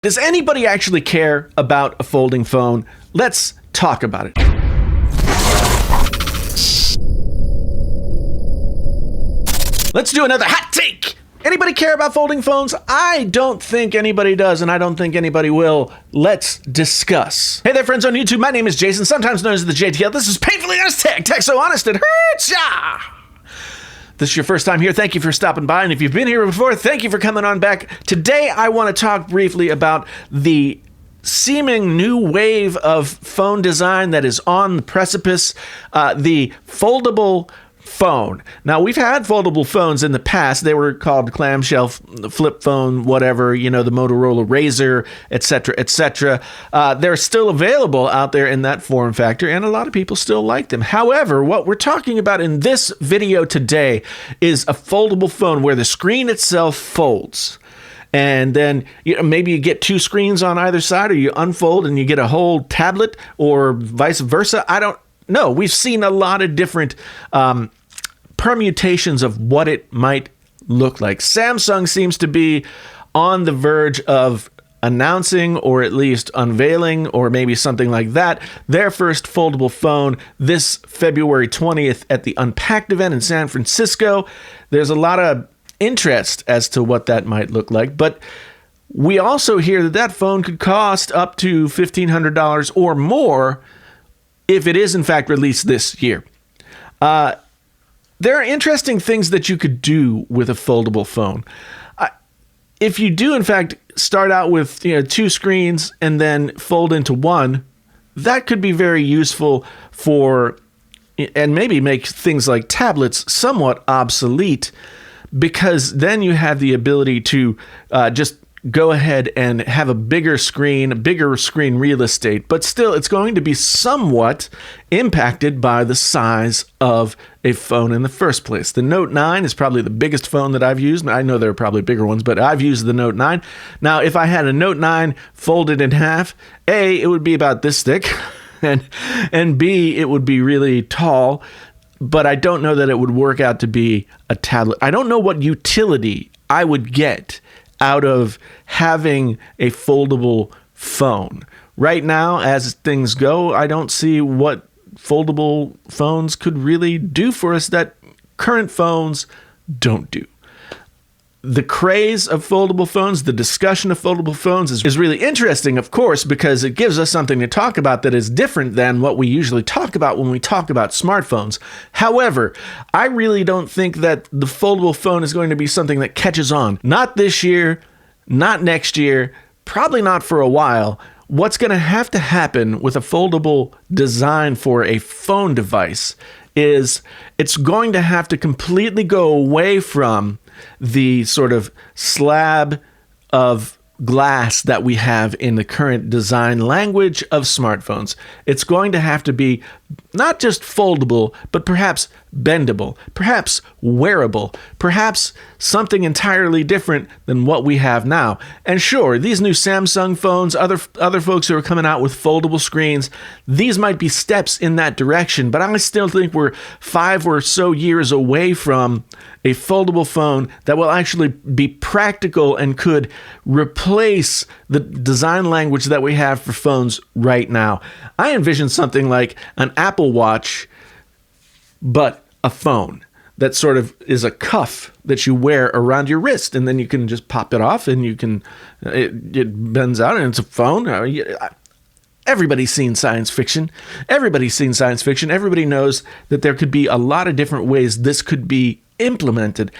Does anybody actually care about a folding phone? Let's talk about it. Let's do another hot take. Anybody care about folding phones? I don't think anybody does, and I don't think anybody will. Let's discuss. Hey there, friends on YouTube. My name is Jason, sometimes known as the JTL. This is Painfully Honest Tech. Tech so honest it hurts ya. This is your first time here. Thank you for stopping by. And if you've been here before, thank you for coming on back. Today, I want to talk briefly about the seeming new wave of phone design that is on the precipice, the foldable phone. Now, we've had foldable phones in the past. They were called clamshell, flip phone, whatever, the Motorola Razr, etc., etc. They're still available out there in that form factor, and a lot of people still like them. However, what we're talking about in this video today is a foldable phone where the screen itself folds. And then maybe you get two screens on either side, or you unfold and you get a whole tablet, or vice versa. I don't know. We've seen a lot of different permutations of what it might look like. Samsung seems to be on the verge of announcing, or at least unveiling, or maybe something like that, their first foldable phone this February 20th at the Unpacked event in San Francisco. There's a lot of interest as to what that might look like, but we also hear that that phone could cost up to $1,500 or more if it is in fact released this year. There are interesting things that you could do with a foldable phone. If you do, in fact, start out with two screens and then fold into one, that could be very useful for, and maybe make things like tablets somewhat obsolete, because then you have the ability to just go ahead and have a bigger screen real estate, but still it's going to be somewhat impacted by the size of a phone in the first place. The Note 9 is probably the biggest phone that I've used. I know there are probably bigger ones, but I've used the Note 9. Now, if I had a Note 9 folded in half, A, it would be about this thick, and B, it would be really tall, but I don't know that it would work out to be a tablet. I don't know what utility I would get out of having a foldable phone. Right now, as things go, I don't see what foldable phones could really do for us that current phones don't do. The craze of foldable phones, the discussion of foldable phones is really interesting, of course, because it gives us something to talk about that is different than what we usually talk about when we talk about smartphones. However, I really don't think that the foldable phone is going to be something that catches on. Not this year, not next year, probably not for a while. What's going to happen with a foldable design for a phone device is it's going to have to completely go away from the sort of slab of glass that we have in the current design language of smartphones. It's going to have to be not just foldable, but perhaps bendable, perhaps wearable, perhaps something entirely different than what we have now. And sure, these new Samsung phones, other folks who are coming out with foldable screens, these might be steps in that direction, but I still think we're 5 or so years away from a foldable phone that will actually be practical and could replace the design language that we have for phones right now. I envision something like an Apple Watch, but a phone that sort of is a cuff that you wear around your wrist, and then you can just pop it off, and it bends out, and it's a phone. Everybody's seen science fiction. Everybody's seen science fiction. Everybody knows that there could be a lot of different ways this could be implemented.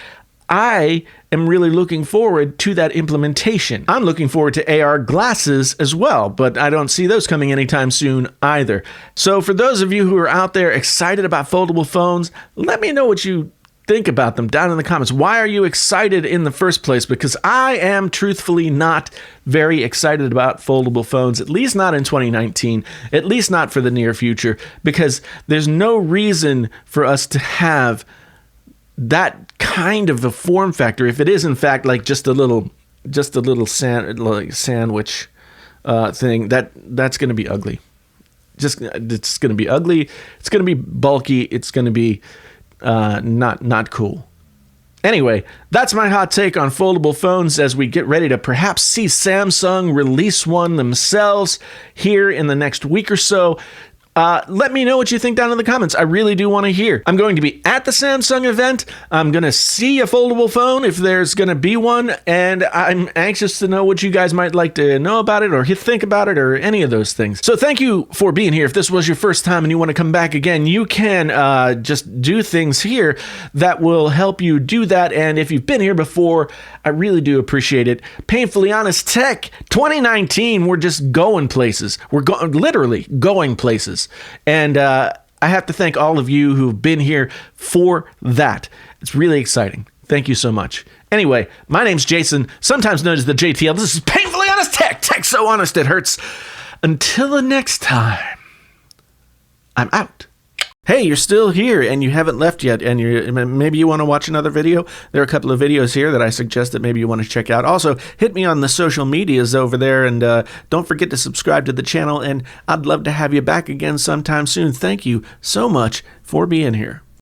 I am really looking forward to that implementation. I'm looking forward to AR glasses as well, but I don't see those coming anytime soon either. So for those of you who are out there excited about foldable phones, let me know what you think about them down in the comments. Why are you excited in the first place? Because I am truthfully not very excited about foldable phones, at least not in 2019, at least not for the near future, because there's no reason for us to have that kind of a form factor if it is in fact like just a little sandwich thing. That's going to be ugly. It's going to be ugly. It's going to be bulky. It's going to be not cool. Anyway, that's my hot take on foldable phones as we get ready to perhaps see Samsung release one themselves here in the next week or so. Let me know what you think down in the comments. I really do want to hear. I'm going to be at the Samsung event. I'm going to see a foldable phone if there's going to be one, and I'm anxious to know what you guys might like to know about it or think about it or any of those things. So thank you for being here. If this was your first time and you want to come back again, you can just do things here that will help you do that. And if you've been here before, I really do appreciate it. Painfully Honest Tech 2019, we're just going places. We're literally going places. And I have to thank all of you who've been here for that. It's really exciting. Thank you so much. Anyway, my name's Jason, sometimes known as the JTL. This is Painfully Honest Tech. Tech so honest it hurts. Until the next time, I'm out. Hey, you're still here and you haven't left yet, and maybe you want to watch another video. There are a couple of videos here that I suggest that maybe you want to check out. Also, hit me on the social medias over there, and don't forget to subscribe to the channel, and I'd love to have you back again sometime soon. Thank you so much for being here.